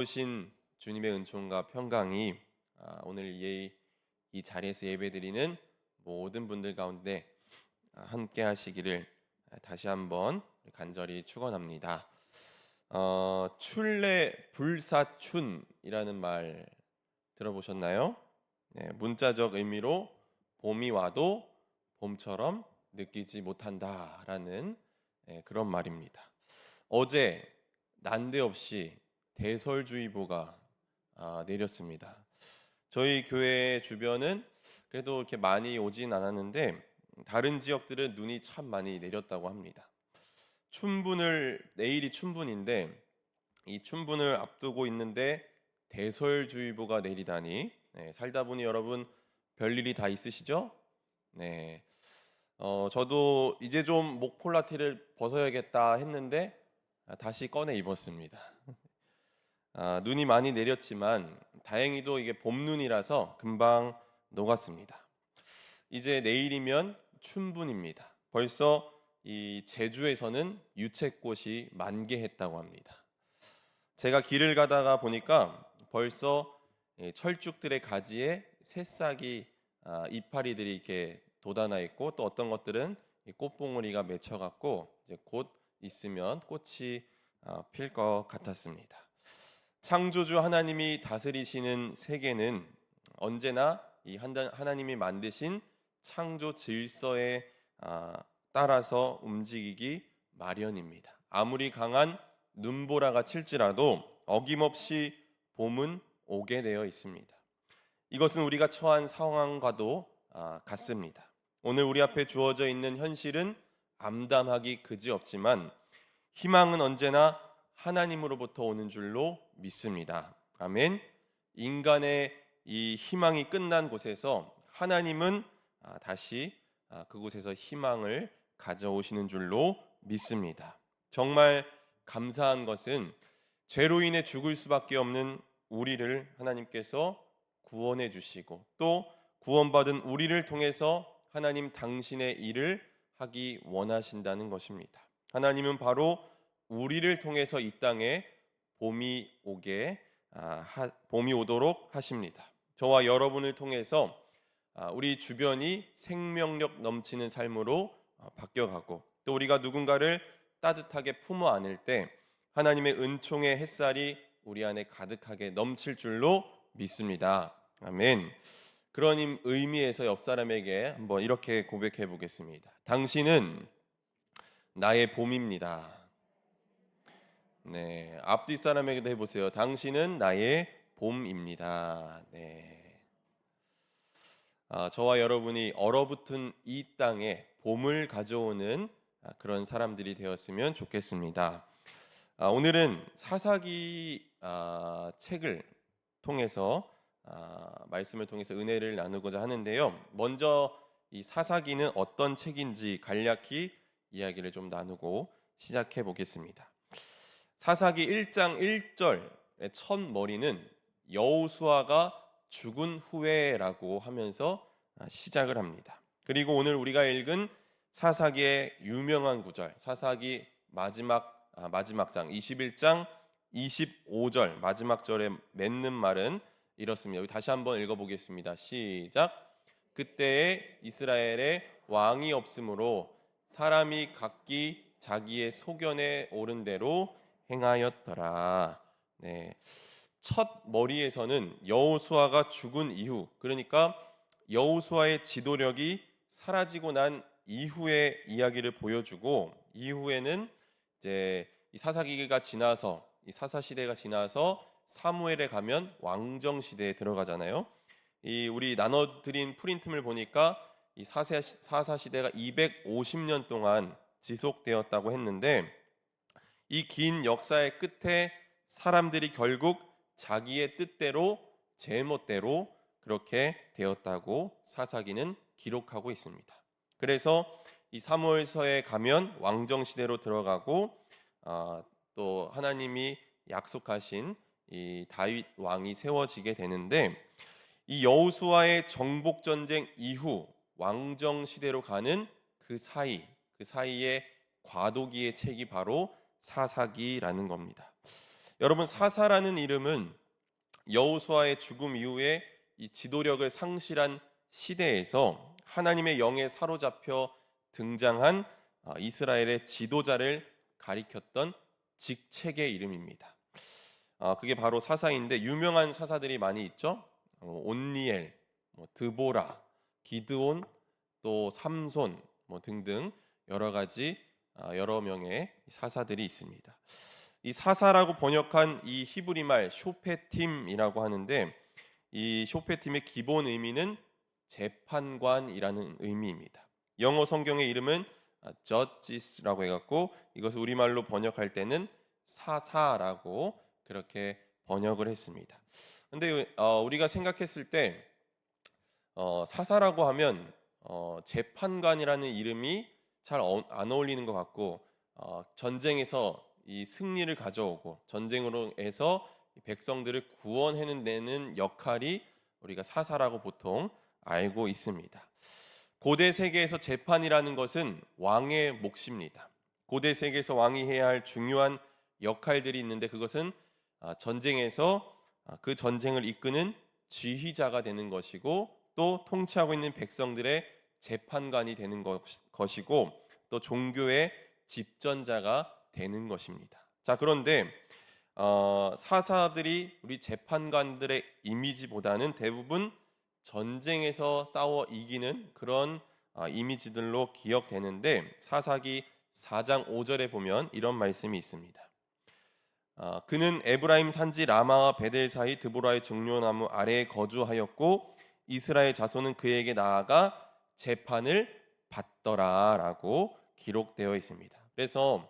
오신 주님의 은총과 평강이 오늘 이 자리에서 예배드리는 모든 분들 가운데 함께 하시기를 다시 한번 간절히 축원합니다. 출래불사춘이라는 말 들어보셨나요? 네, 문자적 의미로 봄이 와도 봄처럼 느끼지 못한다라는 그런 말입니다. 어제 난데없이 대설주의보가 내렸습니다. 저희 교회 주변은 그래도 이렇게 많이 오진 않았는데 다른 지역들은 눈이 참 많이 내렸다고 합니다. 내일이 춘분인데 이 춘분을 앞두고 있는데 대설주의보가 내리다니, 살다 보니 여러분 별일이 다 있으시죠? 네. 저도 이제 좀 목폴라티를 벗어야겠다 했는데 다시 꺼내 입었습니다. 눈이 많이 내렸지만 다행히도 이게 봄눈이라서 금방 녹았습니다. 이제 내일이면 춘분입니다. 벌써 이 제주에서는 유채꽃이 만개했다고 합니다. 제가 길을 가다가 보니까 벌써 철쭉들의 가지에 새싹이 이파리들이 이렇게 돋아나 있고, 또 어떤 것들은 꽃봉오리가 맺혀갖고 이제 곧 있으면 꽃이 필 것 같았습니다. 창조주 하나님이 다스리시는 세계는 언제나 이 하나님이 만드신 창조 질서에 따라서 움직이기 마련입니다. 아무리 강한 눈보라가 칠지라도 어김없이 봄은 오게 되어 있습니다. 이것은 우리가 처한 상황과도 같습니다. 오늘 우리 앞에 주어져 있는 현실은 암담하기 그지없지만 희망은 언제나 하나님으로부터 오는 줄로 믿습니다. 아멘. 인간의 이 희망이 끝난 곳에서 하나님은 다시 그곳에서 희망을 가져오시는 줄로 믿습니다. 정말 감사한 것은 죄로 인해 죽을 수밖에 없는 우리를 하나님께서 구원해 주시고, 또 구원받은 우리를 통해서 하나님 당신의 일을 하기 원하신다는 것입니다. 하나님은 바로 우리를 통해서 이 땅에 봄이 오도록 하십니다. 저와 여러분을 통해서 우리 주변이 생명력 넘치는 삶으로 바뀌어가고, 또 우리가 누군가를 따뜻하게 품어 안을 때 하나님의 은총의 햇살이 우리 안에 가득하게 넘칠 줄로 믿습니다. 아멘. 그런 의미에서 옆 사람에게 한번 이렇게 고백해 보겠습니다. 당신은 나의 봄입니다. 네, 앞뒤 사람에게도 해보세요. 당신은 나의 봄입니다. 네. 저와 여러분이 얼어붙은 이 땅에 봄을 가져오는 그런 사람들이 되었으면 좋겠습니다. 오늘은 사사기 책을 통해서 말씀을 통해서 은혜를 나누고자 하는데요. 먼저 이 사사기는 어떤 책인지 간략히 이야기를 좀 나누고 시작해 보겠습니다. 사사기 1장 1절의 첫 머리는 여호수아가 죽은 후에라고 하면서 시작을 합니다. 그리고 오늘 우리가 읽은 사사기의 유명한 구절, 사사기 마지막 장 21장 25절 마지막 절에 맺는 말은 이렇습니다. 여기 다시 한번 읽어보겠습니다. 시작. 그때에 이스라엘에 왕이 없으므로 사람이 각기 자기의 소견에 오른 대로 행하였더라. 네. 첫 머리에서는 여호수아가 죽은 이후, 그러니까 여호수아의 지도력이 사라지고 난 이후의 이야기를 보여주고, 이후에는 이제 이 사사기가 지나서, 이 사사 시대가 지나서 사무엘에 가면 왕정 시대에 들어가잖아요. 이 우리 나눠드린 프린트를 보니까 이 사사 시대가 250년 동안 지속되었다고 했는데, 이 긴 역사의 끝에 사람들이 결국 자기의 뜻대로, 제멋대로 그렇게 되었다고 사사기는 기록하고 있습니다. 그래서 이 사무엘서에 가면 왕정 시대로 들어가고, 또 하나님이 약속하신 이 다윗 왕이 세워지게 되는데, 이 여호수아의 정복 전쟁 이후 왕정 시대로 가는 그 사이에 과도기의 책이 바로 사사기라는 겁니다. 여러분, 사사라는 이름은 여호수아의 죽음 이후에 이 지도력을 상실한 시대에서 하나님의 영에 사로잡혀 등장한 이스라엘의 지도자를 가리켰던 직책의 이름입니다. 그게 바로 사사인데, 유명한 사사들이 많이 있죠. 온니엘, 드보라, 기드온, 또 삼손 등등 여러 가지 여러 명의 사사들이 있습니다. 이 사사라고 번역한 이 히브리 말 쇼페팀이라고 하는데, 이 쇼페팀의 기본 의미는 재판관이라는 의미입니다. 영어 성경의 이름은 judges라고 해갖고 이것을 우리말로 번역할 때는 사사라고 그렇게 번역을 했습니다. 근데 우리가 생각했을 때 사사라고 하면 재판관이라는 이름이 잘 안 어울리는 것 같고, 전쟁에서 이 승리를 가져오고 전쟁으로 해서 백성들을 구원해내는 역할이 우리가 사사라고 보통 알고 있습니다. 고대 세계에서 재판이라는 것은 왕의 몫입니다. 고대 세계에서 왕이 해야 할 중요한 역할들이 있는데, 그것은 전쟁에서 그 전쟁을 이끄는 지휘자가 되는 것이고, 또 통치하고 있는 백성들의 재판관이 되는 것이고, 또 종교의 집전자가 되는 것입니다. 자, 그런데 사사들이 우리 재판관들의 이미지보다는 대부분 전쟁에서 싸워 이기는 그런 이미지들로 기억되는데, 사사기 4장 5절에 보면 이런 말씀이 있습니다. 그는 에브라임 산지 라마와 베델 사이 드보라의 증료나무 아래에 거주하였고 이스라엘 자손은 그에게 나아가 재판을 받더라라고 기록되어 있습니다. 그래서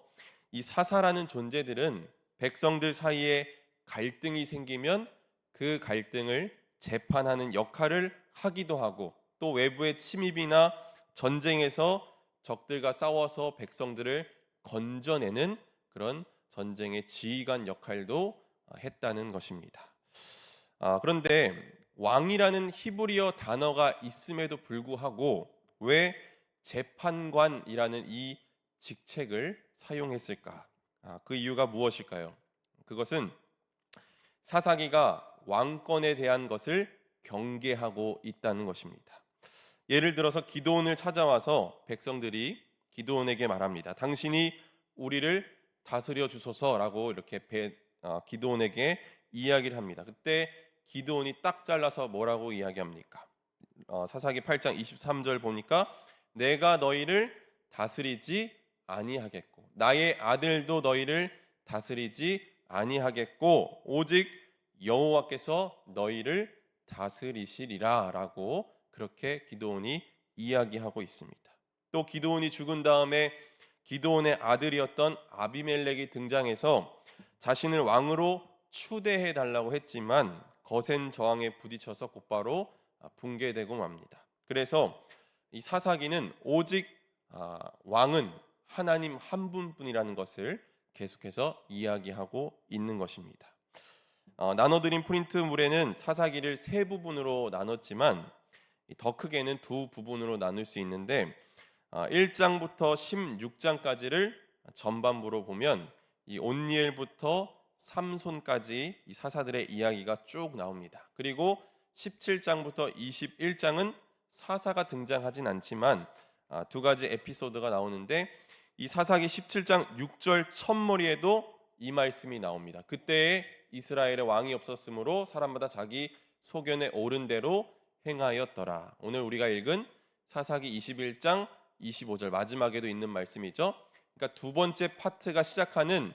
이 사사라는 존재들은 백성들 사이에 갈등이 생기면 그 갈등을 재판하는 역할을 하기도 하고, 또 외부의 침입이나 전쟁에서 적들과 싸워서 백성들을 건져내는 그런 전쟁의 지휘관 역할도 했다는 것입니다. 그런데 왕이라는 히브리어 단어가 있음에도 불구하고 왜 재판관이라는 이 직책을 사용했을까? 그 이유가 무엇일까요? 그것은 사사기가 왕권에 대한 것을 경계하고 있다는 것입니다. 예를 들어서 기드온을 찾아와서 백성들이 기드온에게 말합니다. 당신이 우리를 다스려 주소서라고 이렇게 기드온에게 이야기를 합니다. 그때 기드온이 딱 잘라서 뭐라고 이야기합니까? 사사기 8장 23절 보니까 내가 너희를 다스리지 아니하겠고 나의 아들도 너희를 다스리지 아니하겠고 오직 여호와께서 너희를 다스리시리라라고 그렇게 기드온이 이야기하고 있습니다. 또 기드온이 죽은 다음에 기드온의 아들이었던 아비멜렉이 등장해서 자신을 왕으로 추대해 달라고 했지만 거센 저항에 부딪혀서 곧바로 붕괴되고 맙니다. 그래서 이 사사기는 오직 왕은 하나님 한 분뿐이라는 것을 계속해서 이야기하고 있는 것입니다. 나눠드린 프린트물에는 사사기를 세 부분으로 나눴지만 더 크게는 두 부분으로 나눌 수 있는데 1장부터 16장까지를 전반부로 보면 이 온니엘부터 삼손까지 이 사사들의 이야기가 쭉 나옵니다. 그리고 17장부터 21장은 사사가 등장하진 않지만 두 가지 에피소드가 나오는데 이 사사기 17장 6절 첫머리에도 이 말씀이 나옵니다. 그때에 이스라엘의 왕이 없었으므로 사람마다 자기 소견에 옳은 대로 행하였더라. 오늘 우리가 읽은 사사기 21장 25절 마지막에도 있는 말씀이죠. 그러니까 두 번째 파트가 시작하는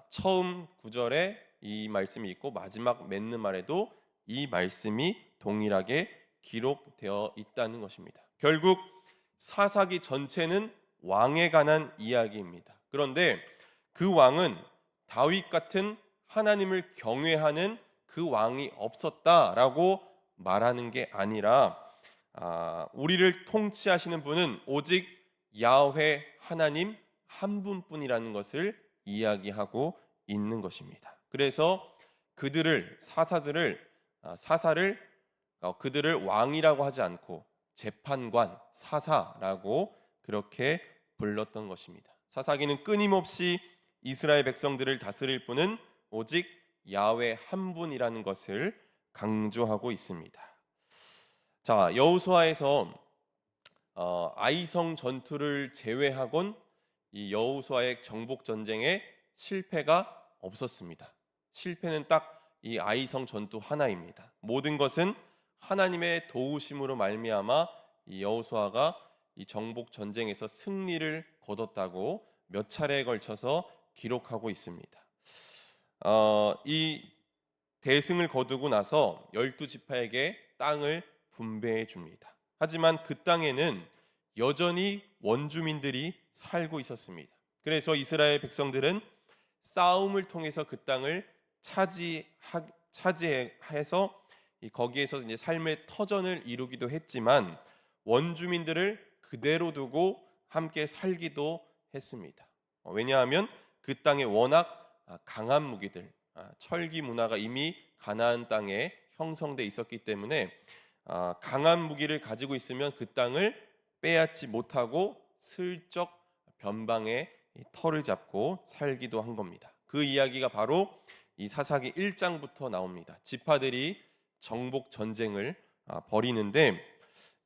처음 구절에 이 말씀이 있고 마지막 맺는 말에도 이 말씀이 동일하게 기록되어 있다는 것입니다. 결국 사사기 전체는 왕에 관한 이야기입니다. 그런데 그 왕은 다윗 같은 하나님을 경외하는 그 왕이 없었다라고 말하는 게 아니라 우리를 통치하시는 분은 오직 야훼 하나님 한 분뿐이라는 것을 이야기하고 있는 것입니다. 그래서 사사를 그들을 왕이라고 하지 않고 재판관, 사사라고 그렇게 불렀던 것입니다. 사사기는 끊임없이 이스라엘 백성들을 다스릴 분은 오직 야훼 한 분이라는 것을 강조하고 있습니다. 자, 여호수아에서 아이성 전투를 제외하곤 이 여호수아의 정복 전쟁에 실패가 없었습니다. 실패는 딱 이 아이성 전투 하나입니다. 모든 것은 하나님의 도우심으로 말미암아 이 여호수아가 이 정복 전쟁에서 승리를 거뒀다고 몇 차례에 걸쳐서 기록하고 있습니다. 이 대승을 거두고 나서 12지파에게 땅을 분배해 줍니다. 하지만 그 땅에는 여전히 원주민들이 살고 있었습니다. 그래서 이스라엘 백성들은 싸움을 통해서 그 땅을 차지해서 거기에서 이제 삶의 터전을 이루기도 했지만 원주민들을 그대로 두고 함께 살기도 했습니다. 왜냐하면 그 땅에 워낙 강한 무기들, 철기 문화가 이미 가나안 땅에 형성돼 있었기 때문에 강한 무기를 가지고 있으면 그 땅을 빼앗지 못하고 슬쩍 변방에 터를 잡고 살기도 한 겁니다. 그 이야기가 바로 이 사사기 1장부터 나옵니다. 지파들이 정복 전쟁을 벌이는데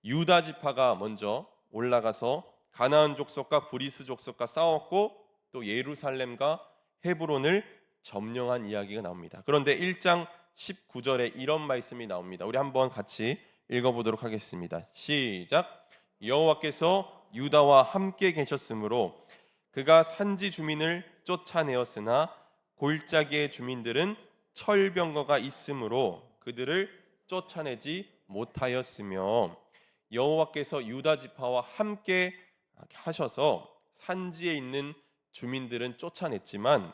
유다 지파가 먼저 올라가서 가나안 족속과 브리스 족속과 싸웠고 또 예루살렘과 헤브론을 점령한 이야기가 나옵니다. 그런데 1장 19절에 이런 말씀이 나옵니다. 우리 한번 같이 읽어보도록 하겠습니다. 시작. 여호와께서 유다와 함께 계셨으므로 그가 산지 주민을 쫓아내었으나 골짜기의 주민들은 철병거가 있으므로 그들을 쫓아내지 못하였으며 여호와께서 유다 지파와 함께 하셔서 산지에 있는 주민들은 쫓아냈지만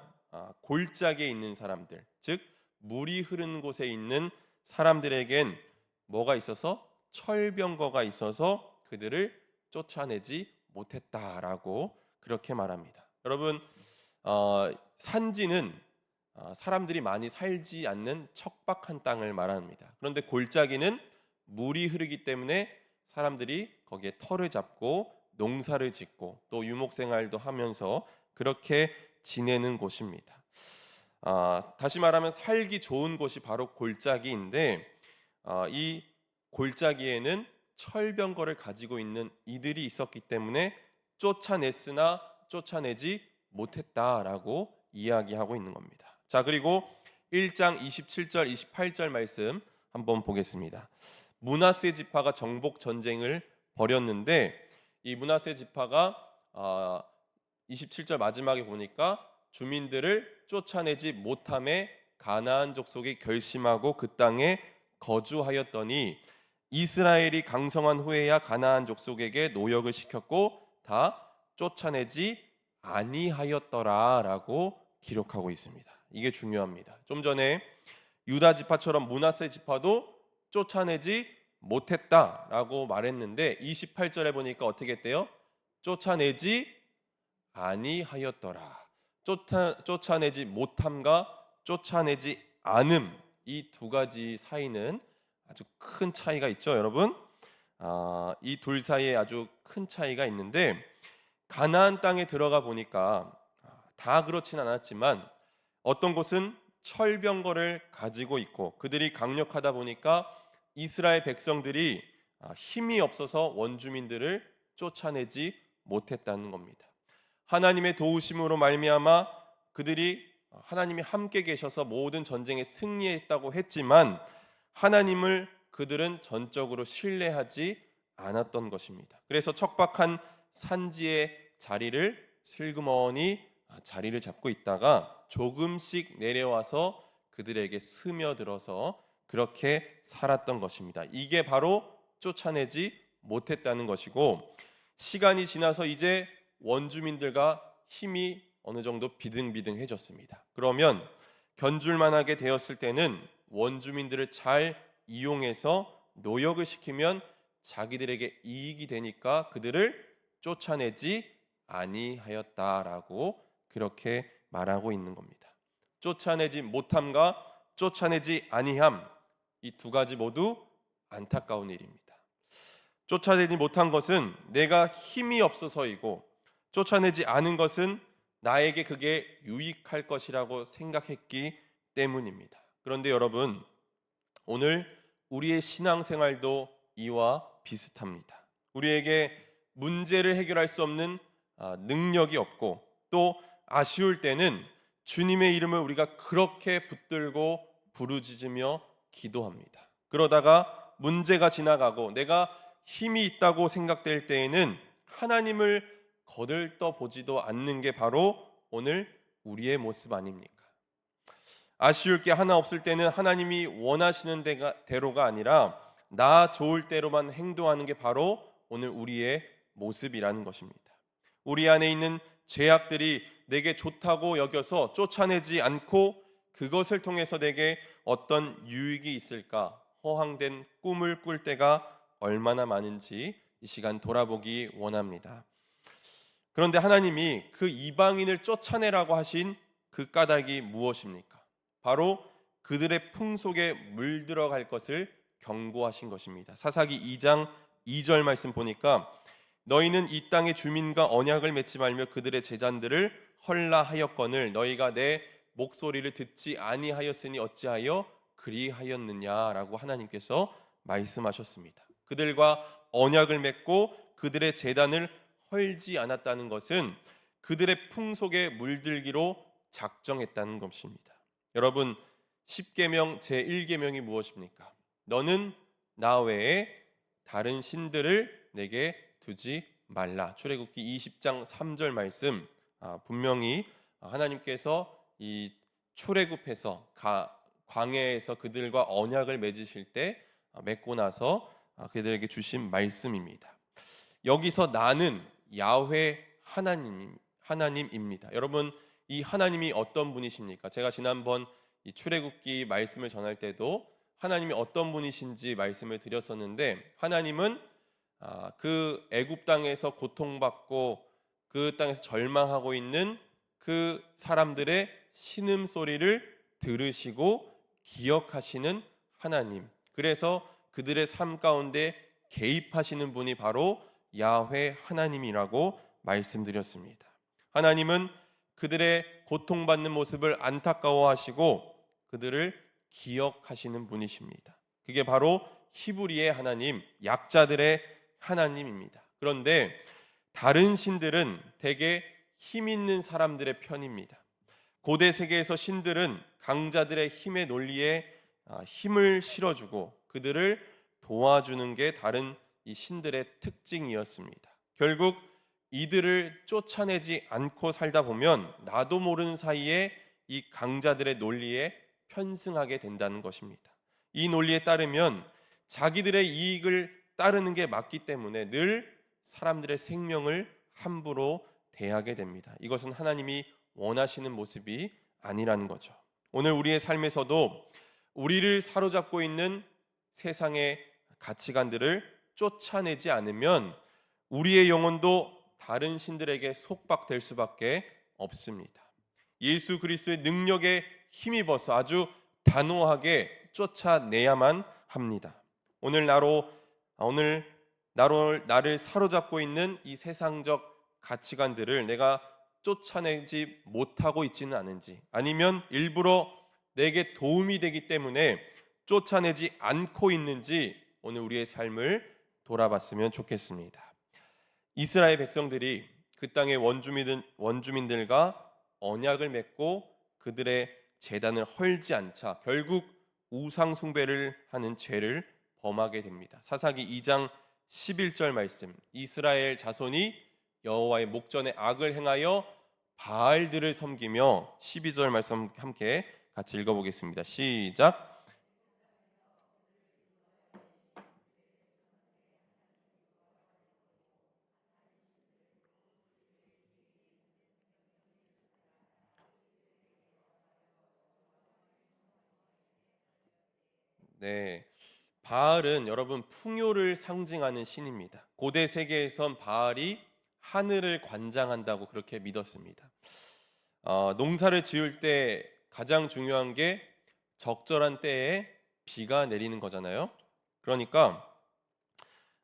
골짜기에 있는 사람들, 즉 물이 흐르는 곳에 있는 사람들에겐 뭐가 있어서 철병거가 있어서 그들을 쫓아내지 못했다라고 그렇게 말합니다. 여러분, 산지는 사람들이 많이 살지 않는 척박한 땅을 말합니다. 그런데 골짜기는 물이 흐르기 때문에 사람들이 거기에 터를 잡고 농사를 짓고 또 유목생활도 하면서 그렇게 지내는 곳입니다. 다시 말하면 살기 좋은 곳이 바로 골짜기인데 이 골짜기에는 철병거를 가지고 있는 이들이 있었기 때문에 쫓아냈으나 쫓아내지 못했다라고 이야기하고 있는 겁니다. 자, 그리고 1장 27절 28절 말씀 한번 보겠습니다. 므낫세 지파가 정복 전쟁을 벌였는데 이 므낫세 지파가 27절 마지막에 보니까 주민들을 쫓아내지 못함에 가나안 족속이 결심하고 그 땅에 거주하였더니 이스라엘이 강성한 후에야 가나안 족속에게 노역을 시켰고 다 쫓아내지 아니하였더라라고 기록하고 있습니다. 이게 중요합니다. 좀 전에 유다 지파처럼 므낫세 지파도 쫓아내지 못했다라고 말했는데 28절에 보니까 어떻게 했대요? 쫓아내지 아니하였더라. 쫓아내지 못함과 쫓아내지 않음, 이 두 가지 사이는 아주 큰 차이가 있죠, 여러분. 이 둘 사이에 아주 큰 차이가 있는데 가나안 땅에 들어가 보니까 다 그렇진 않았지만 어떤 곳은 철병거를 가지고 있고 그들이 강력하다 보니까 이스라엘 백성들이 힘이 없어서 원주민들을 쫓아내지 못했다는 겁니다. 하나님의 도우심으로 말미암아 그들이 하나님이 함께 계셔서 모든 전쟁에 승리했다고 했지만 하나님을 그들은 전적으로 신뢰하지 않았던 것입니다. 그래서 척박한 산지의 자리를 슬그머니 자리를 잡고 있다가 조금씩 내려와서 그들에게 스며들어서 그렇게 살았던 것입니다. 이게 바로 쫓아내지 못했다는 것이고 시간이 지나서 이제 원주민들과 힘이 어느 정도 비등비등해졌습니다. 그러면 견줄만하게 되었을 때는 원주민들을 잘 이용해서 노역을 시키면 자기들에게 이익이 되니까 그들을 쫓아내지 아니하였다라고 그렇게 말하고 있는 겁니다. 쫓아내지 못함과 쫓아내지 아니함, 이 두 가지 모두 안타까운 일입니다. 쫓아내지 못한 것은 내가 힘이 없어서이고 쫓아내지 않은 것은 나에게 그게 유익할 것이라고 생각했기 때문입니다. 그런데 여러분, 오늘 우리의 신앙생활도 이와 비슷합니다. 우리에게 문제를 해결할 수 없는 능력이 없고, 또 아쉬울 때는 주님의 이름을 우리가 그렇게 붙들고 부르짖으며 기도합니다. 그러다가 문제가 지나가고 내가 힘이 있다고 생각될 때에는 하나님을 거들떠 보지도 않는 게 바로 오늘 우리의 모습 아닙니까? 아쉬울 게 하나 없을 때는 하나님이 원하시는 대로가 아니라 나 좋을 대로만 행동하는 게 바로 오늘 우리의 모습이라는 것입니다. 우리 안에 있는 죄악들이 내게 좋다고 여겨서 쫓아내지 않고 그것을 통해서 내게 어떤 유익이 있을까 허황된 꿈을 꿀 때가 얼마나 많은지 이 시간 돌아보기 원합니다. 그런데 하나님이 그 이방인을 쫓아내라고 하신 그 까닭이 무엇입니까? 바로 그들의 풍속에 물들어갈 것을 경고하신 것입니다. 사사기 2장 2절 말씀 보니까 너희는 이 땅의 주민과 언약을 맺지 말며 그들의 제단들을 헐라하였거늘 너희가 내 목소리를 듣지 아니하였으니 어찌하여 그리하였느냐라고 하나님께서 말씀하셨습니다. 그들과 언약을 맺고 그들의 제단을 헐지 않았다는 것은 그들의 풍속에 물들기로 작정했다는 것입니다. 여러분, 10계명 제1계명이 무엇입니까? 너는 나 외에 다른 신들을 내게 두지 말라. 출애굽기 20장 3절 말씀, 분명히 하나님께서 이 출애굽해서 광야에서 그들과 언약을 맺으실 때 맺고 나서 그들에게 주신 말씀입니다. 여기서 나는 야훼 하나님입니다. 여러분, 이 하나님이 어떤 분이십니까? 제가 지난번 이 출애굽기 말씀을 전할 때도 하나님이 어떤 분이신지 말씀을 드렸었는데, 하나님은 그 애굽 땅에서 고통받고 그 땅에서 절망하고 있는 그 사람들의 신음 소리를 들으시고 기억하시는 하나님. 그래서 그들의 삶 가운데 개입하시는 분이 바로 야훼 하나님이라고 말씀드렸습니다. 하나님은 그들의 고통받는 모습을 안타까워하시고 그들을 기억하시는 분이십니다. 그게 바로 히브리의 하나님, 약자들의 하나님입니다. 그런데 다른 신들은 대개 힘 있는 사람들의 편입니다. 고대 세계에서 신들은 강자들의 힘의 논리에 힘을 실어주고 그들을 도와주는 게 다른 이 신들의 특징이었습니다. 결국 이들을 쫓아내지 않고 살다 보면 나도 모르는 사이에 이 강자들의 논리에 편승하게 된다는 것입니다. 이 논리에 따르면 자기들의 이익을 따르는 게 맞기 때문에 늘 사람들의 생명을 함부로 대하게 됩니다. 이것은 하나님이 원하시는 모습이 아니라는 거죠. 오늘 우리의 삶에서도 우리를 사로잡고 있는 세상의 가치관들을 쫓아내지 않으면 우리의 영혼도 다른 신들에게 속박될 수밖에 없습니다. 예수 그리스도의 능력에 힘입어서 아주 단호하게 쫓아내야만 합니다. 오늘 나를 사로잡고 있는 이 세상적 가치관들을 내가 쫓아내지 못하고 있지는 않은지, 아니면 일부러 내게 도움이 되기 때문에 쫓아내지 않고 있는지 오늘 우리의 삶을 돌아봤으면 좋겠습니다. 이스라엘 백성들이 그 땅의 원주민들과 언약을 맺고 그들의 제단을 헐지 않자 결국 우상 숭배를 하는 죄를 범하게 됩니다. 사사기 2장 11절 말씀, 이스라엘 자손이 여호와의 목전에 악을 행하여 바알들을 섬기며, 12절 말씀 함께 같이 읽어보겠습니다. 시작. 네, 바알은 여러분 풍요를 상징하는 신입니다. 고대 세계에선 바알이 하늘을 관장한다고 그렇게 믿었습니다. 농사를 지을 때 가장 중요한 게 적절한 때에 비가 내리는 거잖아요. 그러니까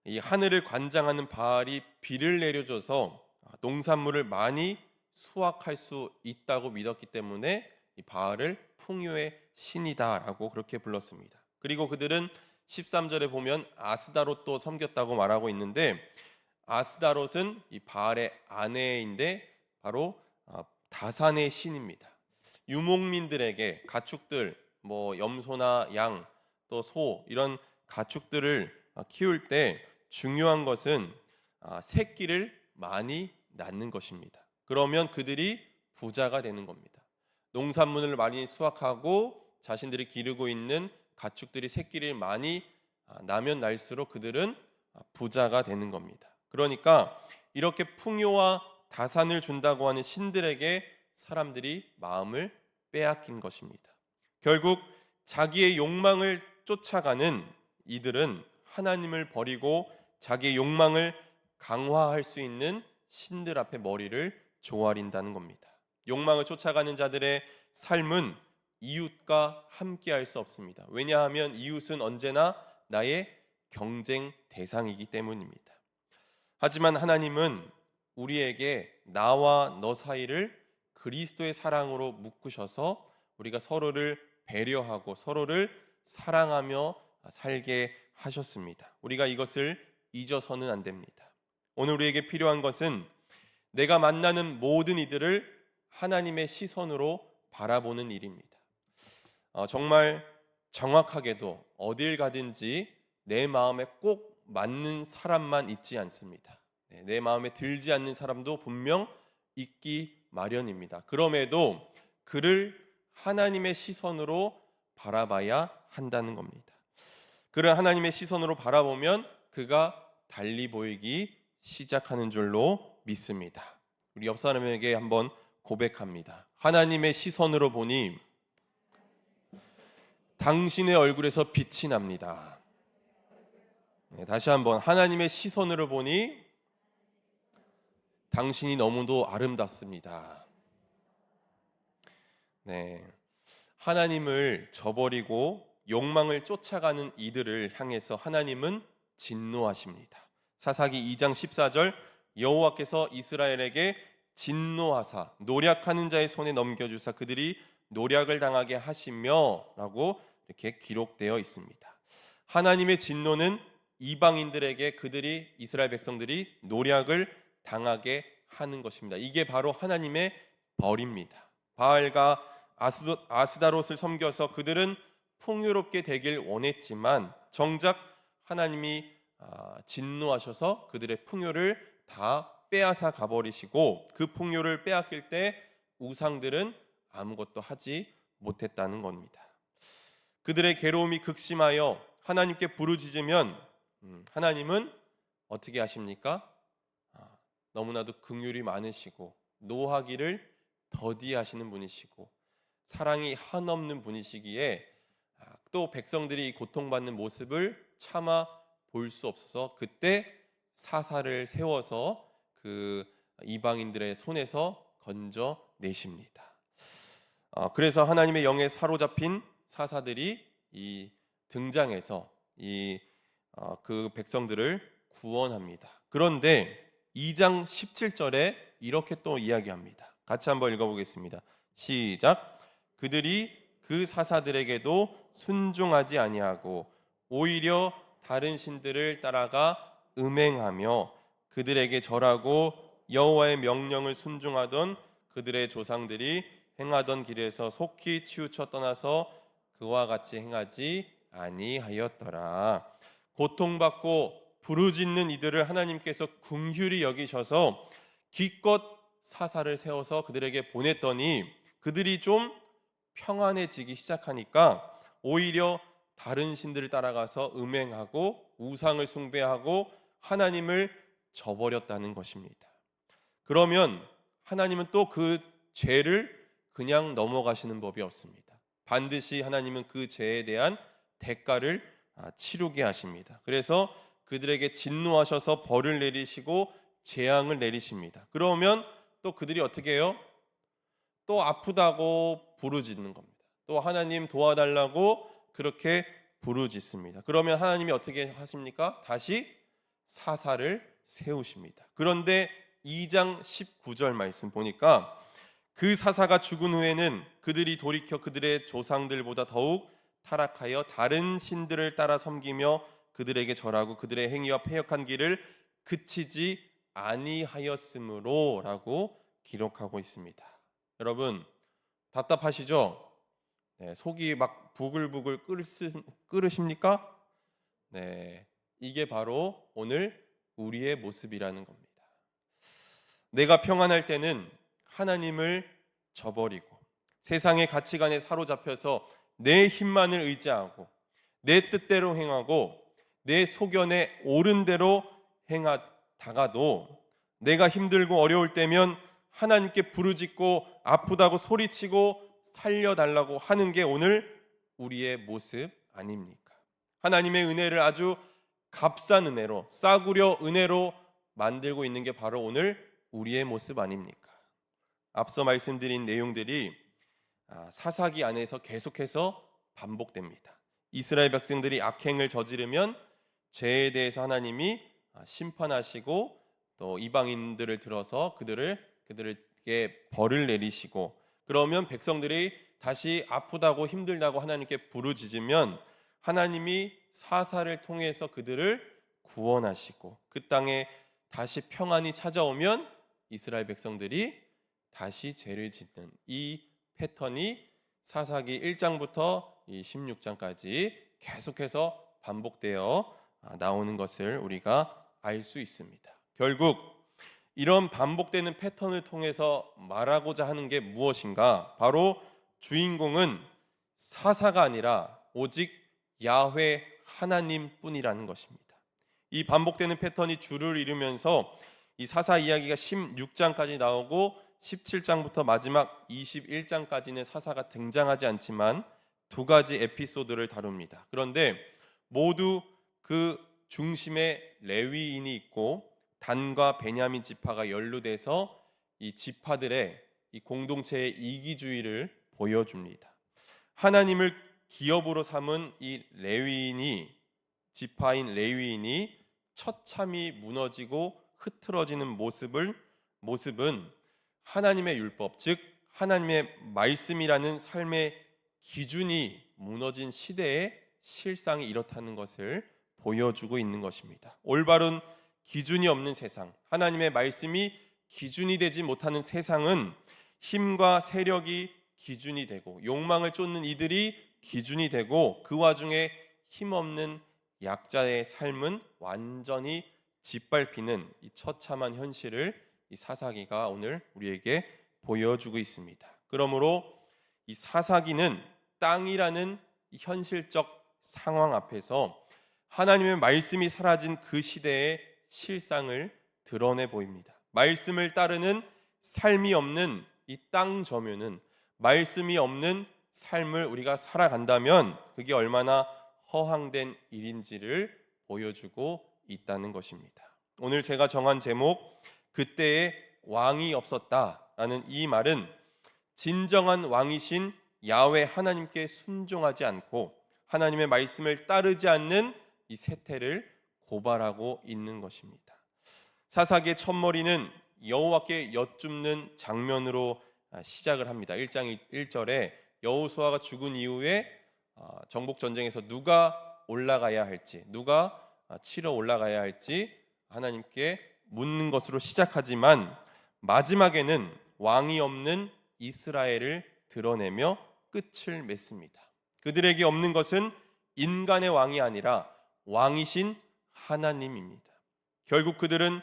이 하늘을 관장하는 바알이 비를 내려줘서 농산물을 많이 수확할 수 있다고 믿었기 때문에 이 바알을 풍요의 신이다라고 그렇게 불렀습니다. 그리고 그들은 13절에 보면 아스다롯도 섬겼다고 말하고 있는데, 아스다롯은 이 바알의 아내인데 바로 다산의 신입니다. 유목민들에게 가축들, 뭐 염소나 양, 또 소 이런 가축들을 키울 때 중요한 것은 새끼를 많이 낳는 것입니다. 그러면 그들이 부자가 되는 겁니다. 농산물을 많이 수확하고 자신들이 기르고 있는 가축들이 새끼를 많이 나면 날수록 그들은 부자가 되는 겁니다. 그러니까 이렇게 풍요와 다산을 준다고 하는 신들에게 사람들이 마음을 빼앗긴 것입니다. 결국 자기의 욕망을 쫓아가는 이들은 하나님을 버리고 자기의 욕망을 강화할 수 있는 신들 앞에 머리를 조아린다는 겁니다. 욕망을 쫓아가는 자들의 삶은 이웃과 함께할 수 없습니다. 왜냐하면 이웃은 언제나 나의 경쟁 대상이기 때문입니다. 하지만 하나님은 우리에게 나와 너 사이를 그리스도의 사랑으로 묶으셔서 우리가 서로를 배려하고 서로를 사랑하며 살게 하셨습니다. 우리가 이것을 잊어서는 안 됩니다. 오늘 우리에게 필요한 것은 내가 만나는 모든 이들을 하나님의 시선으로 바라보는 일입니다. 정말 정확하게도 어딜 가든지 내 마음에 꼭 맞는 사람만 있지 않습니다. 내 마음에 들지 않는 사람도 분명 있기 마련입니다. 그럼에도 그를 하나님의 시선으로 바라봐야 한다는 겁니다. 그를 하나님의 시선으로 바라보면 그가 달리 보이기 시작하는 줄로 믿습니다. 우리 옆 사람에게 한번 고백합니다. 하나님의 시선으로 보니 당신의 얼굴에서 빛이 납니다. 다시 한번 하나님의 시선으로 보니 당신이 너무도 아름답습니다. 네, 하나님을 저버리고 욕망을 쫓아가는 이들을 향해서 하나님은 진노하십니다. 사사기 2장 14절 여호와께서 이스라엘에게 진노하사 노략하는 자의 손에 넘겨주사 그들이 노략을 당하게 하시며 라고 이렇게 기록되어 있습니다. 하나님의 진노는 이방인들에게 그들이 이스라엘 백성들이 노략을 당하게 하는 것입니다. 이게 바로 하나님의 벌입니다. 바알과 아스다롯을 섬겨서 그들은 풍요롭게 되길 원했지만 정작 하나님이 진노하셔서 그들의 풍요를 다 빼앗아 가버리시고 그 풍요를 빼앗길 때 우상들은 아무것도 하지 못했다는 겁니다. 그들의 괴로움이 극심하여 하나님께 부르짖으면 하나님은 어떻게 하십니까? 너무나도 긍휼이 많으시고 노하기를 더디하시는 분이시고 사랑이 한없는 분이시기에 또 백성들이 고통받는 모습을 참아 볼 수 없어서 그때 사사를 세워서 그 이방인들의 손에서 건져내십니다. 그래서 하나님의 영에 사로잡힌 사사들이 이 등장해서 그 백성들을 구원합니다. 그런데 2장 17절에 이렇게 또 이야기합니다. 같이 한번 읽어보겠습니다. 시작. 그들이 그 사사들에게도 순종하지 아니하고 오히려 다른 신들을 따라가 음행하며 그들에게 절하고 여호와의 명령을 순종하던 그들의 조상들이 행하던 길에서 속히 치우쳐 떠나서 그와 같이 행하지 아니하였더라. 고통받고 부르짖는 이들을 하나님께서 긍휼히 여기셔서 기껏 사사를 세워서 그들에게 보냈더니 그들이 좀 평안해지기 시작하니까 오히려 다른 신들을 따라가서 음행하고 우상을 숭배하고 하나님을 저버렸다는 것입니다. 그러면 하나님은 또 그 죄를 그냥 넘어가시는 법이 없습니다. 반드시 하나님은 그 죄에 대한 대가를 치르게 하십니다. 그래서 그들에게 진노하셔서 벌을 내리시고 재앙을 내리십니다. 그러면 또 그들이 어떻게 해요? 또 아프다고 부르짖는 겁니다. 또 하나님 도와달라고 그렇게 부르짖습니다. 그러면 하나님이 어떻게 하십니까? 다시 사사를 세우십니다. 그런데 2장 19절 말씀 보니까 그 사사가 죽은 후에는 그들이 돌이켜 그들의 조상들보다 더욱 타락하여 다른 신들을 따라 섬기며 그들에게 절하고 그들의 행위와 패역한 길을 그치지 아니하였으므로라고 기록하고 있습니다. 여러분 답답하시죠? 네, 속이 막 부글부글 끓으십니까? 네, 이게 바로 오늘 우리의 모습이라는 겁니다. 내가 평안할 때는 하나님을 저버리고 세상의 가치관에 사로잡혀서 내 힘만을 의지하고 내 뜻대로 행하고 내 소견에 옳은 대로 행하다가도 내가 힘들고 어려울 때면 하나님께 부르짖고 아프다고 소리치고 살려달라고 하는 게 오늘 우리의 모습 아닙니까? 하나님의 은혜를 아주 값싼 은혜로, 싸구려 은혜로 만들고 있는 게 바로 오늘 우리의 모습 아닙니까? 앞서 말씀드린 내용들이 사사기 안에서 계속해서 반복됩니다. 이스라엘 백성들이 악행을 저지르면 죄에 대해서 하나님이 심판하시고 또 이방인들을 들어서 그들에게 벌을 내리시고, 그러면 백성들이 다시 아프다고 힘들다고 하나님께 부르짖으면 하나님이 사사를 통해서 그들을 구원하시고 그 땅에 다시 평안이 찾아오면 이스라엘 백성들이 다시 죄를 짓는 이 패턴이 사사기 1장부터 이 16장까지 계속해서 반복되어 나오는 것을 우리가 알 수 있습니다. 결국 이런 반복되는 패턴을 통해서 말하고자 하는 게 무엇인가? 바로 주인공은 사사가 아니라 오직 야훼 하나님뿐이라는 것입니다. 이 반복되는 패턴이 주를 이루면서 이 사사 이야기가 16장까지 나오고 17장부터 마지막 21장까지는 사사가 등장하지 않지만 두 가지 에피소드를 다룹니다. 그런데 모두 그 중심에 레위인이 있고 단과 베냐민 지파가 연루돼서 이 지파들의 이 공동체의 이기주의를 보여줍니다. 하나님을 기업으로 삼은 이 레위인이, 지파인 레위인이 처참히 무너지고 흐트러지는 모습은 하나님의 율법, 즉 하나님의 말씀이라는 삶의 기준이 무너진 시대의 실상이 이렇다는 것을 보여주고 있는 것입니다. 올바른 기준이 없는 세상, 하나님의 말씀이 기준이 되지 못하는 세상은 힘과 세력이 기준이 되고 욕망을 쫓는 이들이 기준이 되고 그 와중에 힘없는 약자의 삶은 완전히 짓밟히는 이 처참한 현실을 이 사사기가 오늘 우리에게 보여주고 있습니다. 그러므로 이 사사기는 땅이라는 이 현실적 상황 앞에서 하나님의 말씀이 사라진 그 시대의 실상을 드러내 보입니다. 말씀을 따르는 삶이 없는 이 땅 저면은, 말씀이 없는 삶을 우리가 살아간다면 그게 얼마나 허황된 일인지를 보여주고 있다는 것입니다. 오늘 제가 정한 제목, 그때에 왕이 없었다라는 이 말은 진정한 왕이신 야훼 하나님께 순종하지 않고 하나님의 말씀을 따르지 않는 이 세태를 고발하고 있는 것입니다. 사사기의 첫머리는 여호와께 여쭙는 장면으로 시작을 합니다. 1장 1절에 여호수아가 죽은 이후에 정복 전쟁에서 누가 올라가야 할지, 누가 치러 올라가야 할지 하나님께 묻는 것으로 시작하지만 마지막에는 왕이 없는 이스라엘을 드러내며 끝을 맺습니다. 그들에게 없는 것은 인간의 왕이 아니라 왕이신 하나님입니다. 결국 그들은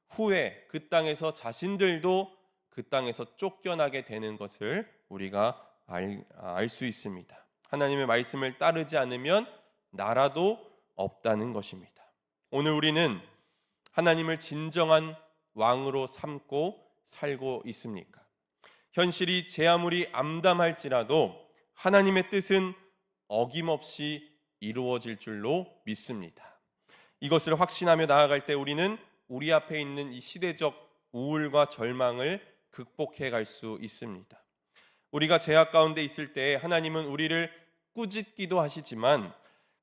후에 그 땅에서 자신들도 그 땅에서 쫓겨나게 되는 것을 우리가 알 수 있습니다. 하나님의 말씀을 따르지 않으면 나라도 없다는 것입니다. 오늘 우리는 하나님을 진정한 왕으로 삼고 살고 있습니까? 현실이 제 아무리 암담할지라도 하나님의 뜻은 어김없이 이루어질 줄로 믿습니다. 이것을 확신하며 나아갈 때 우리는 우리 앞에 있는 이 시대적 우울과 절망을 극복해 갈 수 있습니다. 우리가 죄악 가운데 있을 때 하나님은 우리를 꾸짖기도 하시지만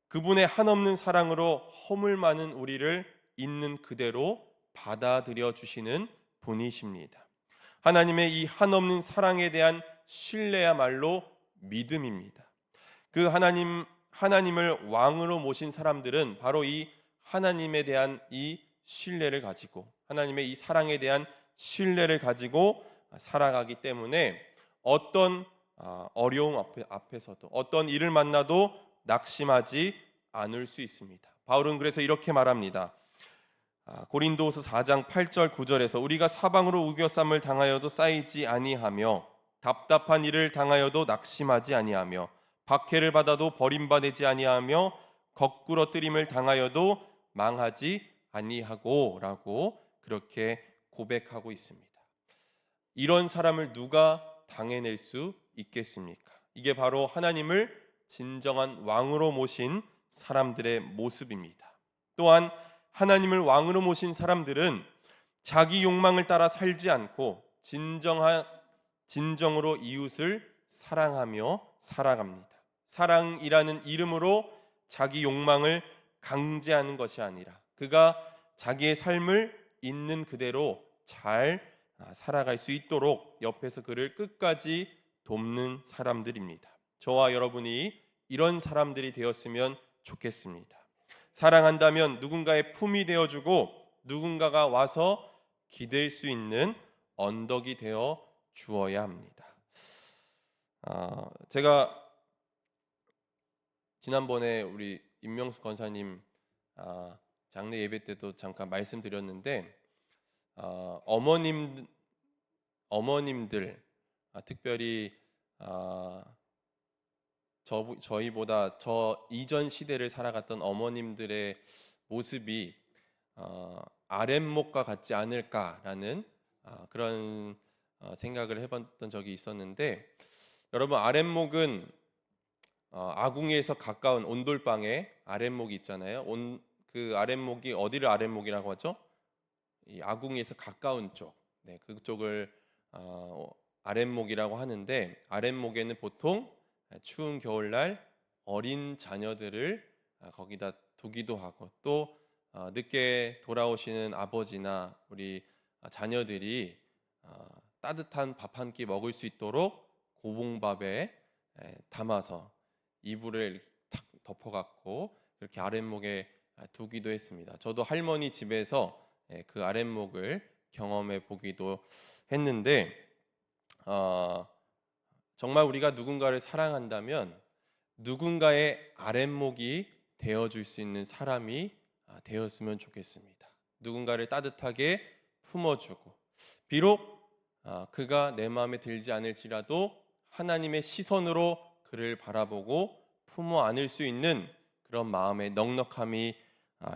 그분의 한없는 사랑으로 허물 많은 우리를 있는 그대로 받아들여 주시는 분이십니다. 하나님의 이 한없는 사랑에 대한 신뢰야말로 믿음입니다. 그 하나님을 왕으로 모신 사람들은 바로 이 하나님에 대한 이 신뢰를 가지고, 하나님의 이 사랑에 대한 신뢰를 가지고 살아가기 때문에 어떤 어려움 앞에서도, 어떤 일을 만나도 낙심하지 않을 수 있습니다. 바울은 그래서 이렇게 말합니다. 고린도후서 4장 8절 9절에서 우리가 사방으로 우겨쌈을 당하여도 쌓이지 아니하며 답답한 일을 당하여도 낙심하지 아니하며 박해를 받아도 버림받지 아니하며 거꾸로 뜨림을 당하여도 망하지 아니하고라고 그렇게 고백하고 있습니다. 이런 사람을 누가 당해낼 수 있겠습니까? 이게 바로 하나님을 진정한 왕으로 모신 사람들의 모습입니다. 또한 하나님을 왕으로 모신 사람들은 자기 욕망을 따라 살지 않고 진정으로 이웃을 사랑하며 살아갑니다. 사랑이라는 이름으로 자기 욕망을 강제하는 것이 아니라 그가 자기의 삶을 있는 그대로 잘 살아갈 수 있도록 옆에서 그를 끝까지 돕는 사람들입니다. 저와 여러분이 이런 사람들이 되었으면 좋겠습니다. 사랑한다면 누군가의 품이 되어주고 누군가가 와서 기댈 수 있는 언덕이 되어 주어야 합니다. 제가 지난번에 우리 임명수 권사님 장례 예배 때도 잠깐 말씀드렸는데 어머님들 특별히 저희보다 저 이전 시대를 살아갔던 어머님들의 모습이 아랫목과 같지 않을까라는 그런 생각을 해봤던 적이 있었는데, 여러분 아랫목은 아궁이에서 가까운 온돌방에 아랫목이 있잖아요. 그 아랫목이 어디를 아랫목이라고 하죠? 이 아궁이에서 가까운 쪽, 그쪽을 아랫목이라고 하는데, 아랫목에는 보통 추운 겨울날 어린 자녀들을 거기다 두기도 하고, 또 늦게 돌아오시는 아버지나 우리 자녀들이 따뜻한 밥 한 끼 먹을 수 있도록 고봉밥에 담아서 이불을 탁 덮어갖고 이렇게 아랫목에 두기도 했습니다. 저도 할머니 집에서 그 아랫목을 경험해 보기도 했는데, 정말 우리가 누군가를 사랑한다면 누군가의 아랫목이 되어줄 수 있는 사람이 되었으면 좋겠습니다. 누군가를 따뜻하게 품어주고, 비록 그가 내 마음에 들지 않을지라도 하나님의 시선으로 그를 바라보고 품어 안을 수 있는 그런 마음의 넉넉함이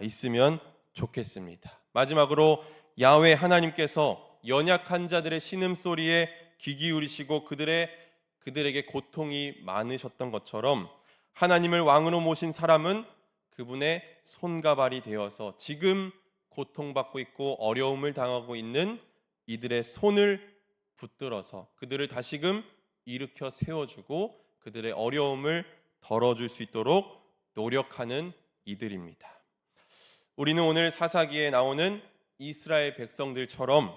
있으면 좋겠습니다. 마지막으로 야훼 하나님께서 연약한 자들의 신음소리에 귀 기울이시고 그들에게 고통이 많으셨던 것처럼 하나님을 왕으로 모신 사람은 그분의 손과 발이 되어서 지금 고통받고 있고 어려움을 당하고 있는 이들의 손을 붙들어서 그들을 다시금 일으켜 세워주고 그들의 어려움을 덜어줄 수 있도록 노력하는 이들입니다. 우리는 오늘 사사기에 나오는 이스라엘 백성들처럼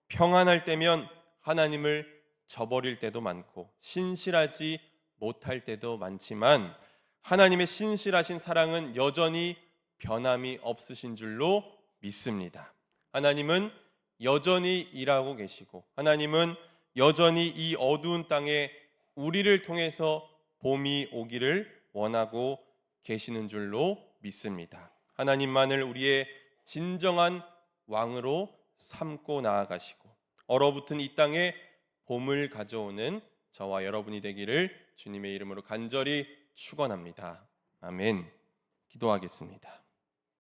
평안할 때면 하나님을 저버릴 때도 많고 신실하지 못할 때도 많지만, 하나님의 신실하신 사랑은 여전히 변함이 없으신 줄로 믿습니다. 하나님은 여전히 일하고 계시고, 하나님은 여전히 이 어두운 땅에 우리를 통해서 봄이 오기를 원하고 계시는 줄로 믿습니다. 하나님만을 우리의 진정한 왕으로 삼고 나아가시고 얼어붙은 이 땅에 봄을 가져오는 저와 여러분이 되기를 주님의 이름으로 간절히 축원합니다. 아멘. 기도하겠습니다.